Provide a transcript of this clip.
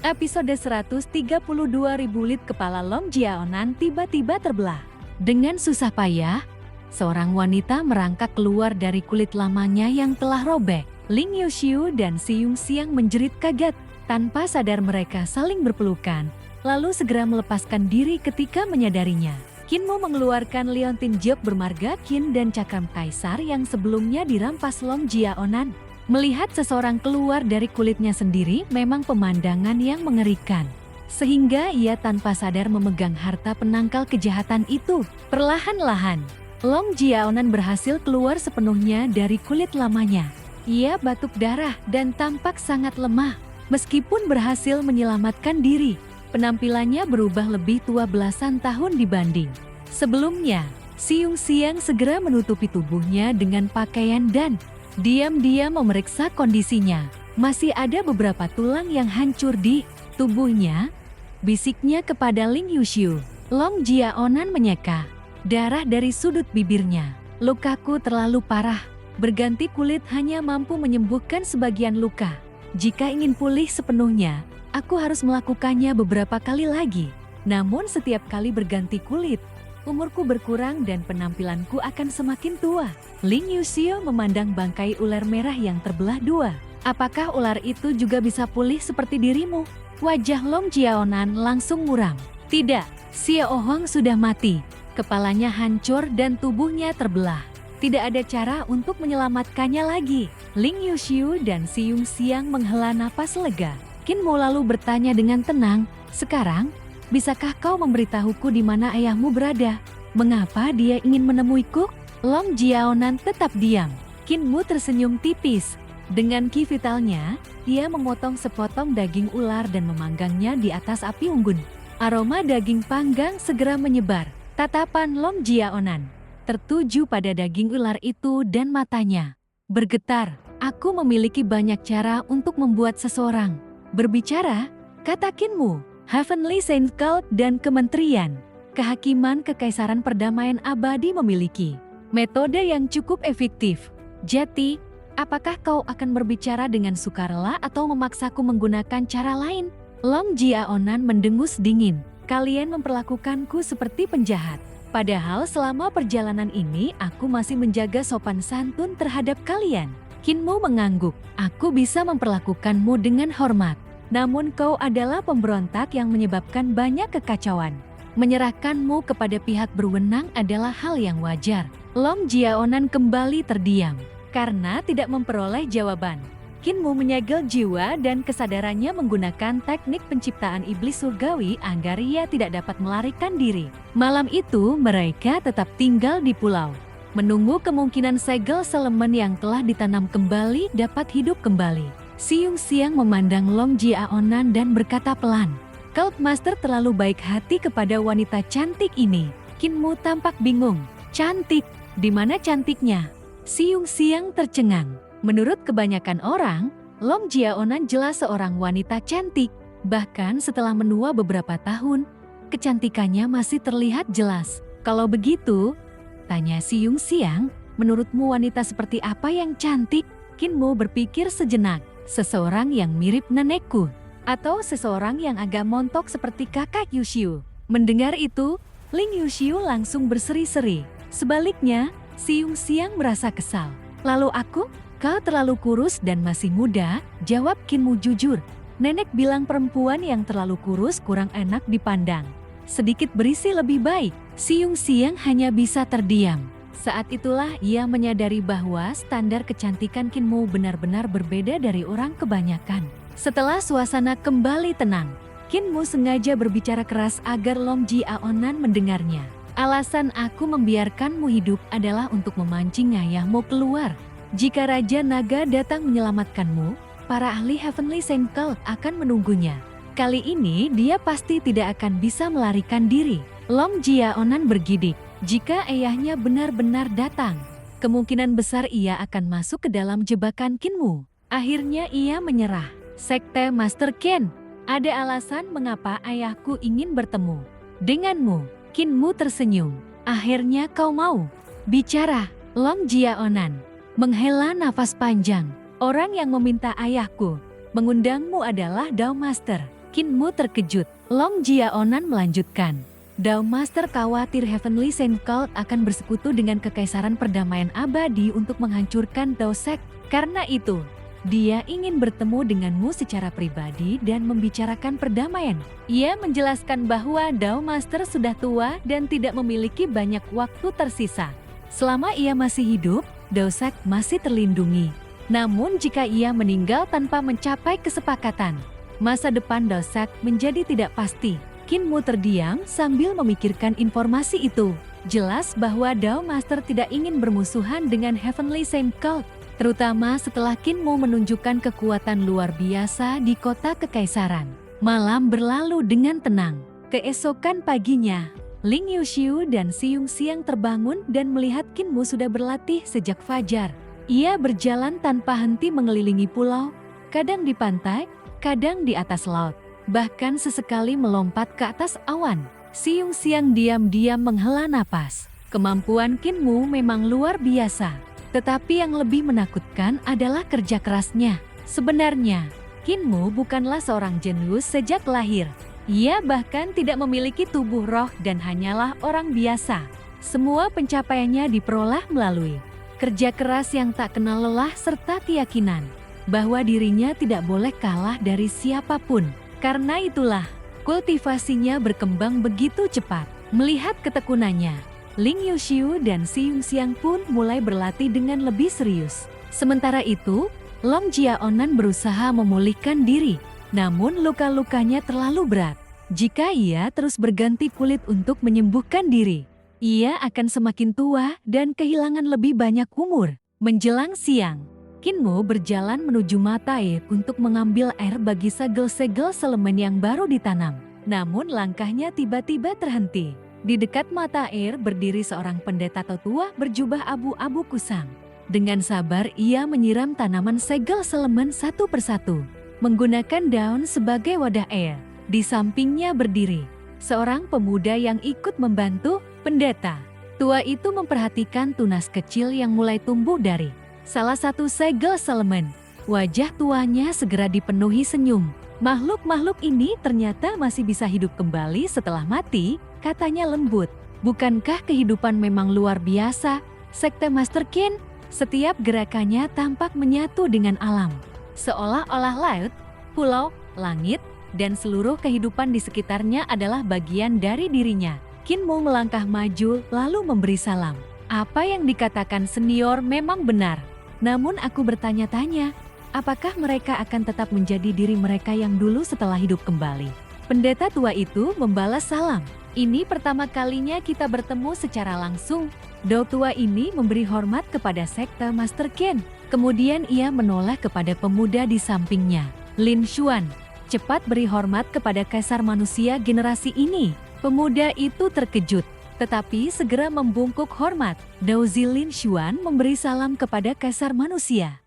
Episode 132 Ribulit kepala Long Jiaonan tiba-tiba terbelah. Dengan susah payah, seorang wanita merangkak keluar dari kulit lamanya yang telah robek. Ling Yuxiu dan Si Yongxiang menjerit kaget. Tanpa sadar mereka saling berpelukan, lalu segera melepaskan diri ketika menyadarinya. Qin Mu mengeluarkan liontin jiok bermarga Qin dan cakram kaisar yang sebelumnya dirampas Long Jiaonan. Melihat seseorang keluar dari kulitnya sendiri memang pemandangan yang mengerikan. Sehingga ia tanpa sadar memegang harta penangkal kejahatan itu. Perlahan-lahan, Long Jiaonan berhasil keluar sepenuhnya dari kulit lamanya. Ia batuk darah dan tampak sangat lemah. Meskipun berhasil menyelamatkan diri, penampilannya berubah lebih tua belasan tahun dibanding sebelumnya. Si Yongxiang segera menutupi tubuhnya dengan pakaian dan diam-diam memeriksa kondisinya. Masih ada beberapa tulang yang hancur di tubuhnya. Bisiknya kepada Ling Yuxiu. Long Jiaonan menyeka darah dari sudut bibirnya. Lukaku terlalu parah. Berganti kulit hanya mampu menyembuhkan sebagian luka. Jika ingin pulih sepenuhnya, aku harus melakukannya beberapa kali lagi. Namun setiap kali berganti kulit, umurku berkurang dan penampilanku akan semakin tua. Ling Yuxiu memandang bangkai ular merah yang terbelah dua. Apakah ular itu juga bisa pulih seperti dirimu? Wajah Long Jiaonan langsung muram. Tidak, Xiao Hong sudah mati. Kepalanya hancur dan tubuhnya terbelah. Tidak ada cara untuk menyelamatkannya lagi. Ling Yuxiu dan Si Yongxiang menghela napas lega. Qin Mu lalu bertanya dengan tenang, "Sekarang, bisakah kau memberitahuku di mana ayahmu berada? Mengapa dia ingin menemuiku?" Long Jiaonan tetap diam. Qin Mu tersenyum tipis. Dengan ki vitalnya, ia memotong sepotong daging ular dan memanggangnya di atas api unggun. Aroma daging panggang segera menyebar. Tatapan Long Jiaonan tertuju pada daging ular itu dan matanya bergetar. "Aku memiliki banyak cara untuk membuat seseorang berbicara," kata Qin Mu. Heavenly Saint Cult dan Kementerian Kehakiman Kekaisaran Perdamaian Abadi memiliki metode yang cukup efektif. Jadi, apakah kau akan berbicara dengan sukarela atau memaksaku menggunakan cara lain? Long Jiaonan mendengus dingin. "Kalian memperlakukanku seperti penjahat. Padahal selama perjalanan ini aku masih menjaga sopan santun terhadap kalian." Qin Mu mengangguk. "Aku bisa memperlakukanmu dengan hormat. Namun kau adalah pemberontak yang menyebabkan banyak kekacauan. Menyerahkanmu kepada pihak berwenang adalah hal yang wajar." Long Jiaonan kembali terdiam karena tidak memperoleh jawaban. Qin Mu menyegel jiwa dan kesadarannya menggunakan teknik penciptaan iblis surgawi agar ia tidak dapat melarikan diri. Malam itu mereka tetap tinggal di pulau, menunggu kemungkinan segel selemen yang telah ditanam kembali dapat hidup kembali. Si Yongxiang memandang Long Jiaonan dan berkata pelan, "Cult Master terlalu baik hati kepada wanita cantik ini." Qin Mu tampak bingung. "Cantik? Di mana cantiknya?" Si Yongxiang tercengang. Menurut kebanyakan orang, Long Jiaonan jelas seorang wanita cantik. Bahkan setelah menua beberapa tahun, kecantikannya masih terlihat jelas. "Kalau begitu," tanya Si Yongxiang, "menurutmu wanita seperti apa yang cantik?" Qin Mu berpikir sejenak. "Seseorang yang mirip nenekku, atau seseorang yang agak montok seperti kakak Yuxiu." Mendengar itu, Ling Yuxiu langsung berseri-seri. Sebaliknya, Si Yongxiang merasa kesal. "Lalu aku? Kau terlalu kurus dan masih muda," jawab Qin Mu jujur. "Nenek bilang perempuan yang terlalu kurus kurang enak dipandang. Sedikit berisi lebih baik." Si Yongxiang hanya bisa terdiam. Saat itulah ia menyadari bahwa standar kecantikan Qin Mu benar-benar berbeda dari orang kebanyakan. Setelah suasana kembali tenang, Qin Mu sengaja berbicara keras agar Long Jiaonan mendengarnya. "Alasan aku membiarkanmu hidup adalah untuk memancing ayahmu keluar. Jika Raja Naga datang menyelamatkanmu, para ahli Heavenly Saint Cult akan menunggunya. Kali ini dia pasti tidak akan bisa melarikan diri." Long Jiaonan bergidik. Jika ayahnya benar-benar datang, kemungkinan besar ia akan masuk ke dalam jebakan Qin Mu. Akhirnya ia menyerah. "Sekte Master Qin, ada alasan mengapa ayahku ingin bertemu denganmu." Qin Mu tersenyum. "Akhirnya kau mau bicara." Long Jiaonan menghela nafas panjang. "Orang yang meminta ayahku mengundangmu adalah Dao Master." Kinmu terkejut. Long Jiaonan melanjutkan. Dao Master khawatir Heavenly Saint Cult akan bersekutu dengan Kekaisaran Perdamaian Abadi untuk menghancurkan Dao Sect. Karena itu, dia ingin bertemu denganmu secara pribadi dan membicarakan perdamaian. Ia menjelaskan bahwa Dao Master sudah tua dan tidak memiliki banyak waktu tersisa. Selama ia masih hidup, Dao Sect masih terlindungi. Namun jika ia meninggal tanpa mencapai kesepakatan, masa depan Dao Sect menjadi tidak pasti. Kinmu terdiam sambil memikirkan informasi itu. Jelas bahwa Dao Master tidak ingin bermusuhan dengan Heavenly Saint Cult, terutama setelah Kinmu menunjukkan kekuatan luar biasa di kota Kekaisaran. Malam berlalu dengan tenang. Keesokan paginya, Ling Yuxiu dan Siung Xiang terbangun dan melihat Kinmu sudah berlatih sejak fajar. Ia berjalan tanpa henti mengelilingi pulau, kadang di pantai, kadang di atas laut. Bahkan sesekali melompat ke atas awan. Siung Xiang diam-diam menghela napas. Kemampuan Kinmu memang luar biasa. Tetapi yang lebih menakutkan adalah kerja kerasnya. Sebenarnya, Kinmu bukanlah seorang jenius sejak lahir. Ia bahkan tidak memiliki tubuh roh dan hanyalah orang biasa. Semua pencapaiannya diperoleh melalui kerja keras yang tak kenal lelah serta keyakinan bahwa dirinya tidak boleh kalah dari siapapun. Karena itulah, kultivasinya berkembang begitu cepat. Melihat ketekunannya, Ling Yuxiu dan Siung Xiang pun mulai berlatih dengan lebih serius. Sementara itu, Long Jiaonan berusaha memulihkan diri, namun luka-lukanya terlalu berat. Jika ia terus berganti kulit untuk menyembuhkan diri, ia akan semakin tua dan kehilangan lebih banyak umur. Menjelang siang, Kinmu berjalan menuju mata air untuk mengambil air bagi segel-segel selemen yang baru ditanam. Namun langkahnya tiba-tiba terhenti. Di dekat mata air berdiri seorang pendeta tua berjubah abu-abu kusam. Dengan sabar ia menyiram tanaman segel selemen satu persatu, menggunakan daun sebagai wadah air. Di sampingnya berdiri seorang pemuda yang ikut membantu pendeta. Tua itu memperhatikan tunas kecil yang mulai tumbuh dari salah satu segel selemen. Wajah tuanya segera dipenuhi senyum. Makhluk-makhluk ini ternyata masih bisa hidup kembali setelah mati, katanya lembut. Bukankah kehidupan memang luar biasa? Sekte Master Qin, setiap gerakannya tampak menyatu dengan alam. Seolah-olah laut, pulau, langit, dan seluruh kehidupan di sekitarnya adalah bagian dari dirinya. Kinmu melangkah maju lalu memberi salam. Apa yang dikatakan senior memang benar. Namun aku bertanya-tanya, apakah mereka akan tetap menjadi diri mereka yang dulu setelah hidup kembali? Pendeta tua itu membalas salam. Ini pertama kalinya kita bertemu secara langsung. Dao tua ini memberi hormat kepada sekte Master Qin. Kemudian ia menoleh kepada pemuda di sampingnya. Lin Xuan, cepat beri hormat kepada kaisar manusia generasi ini. Pemuda itu terkejut, tetapi segera membungkuk hormat. Dao Zilin Xuan memberi salam kepada kaisar manusia.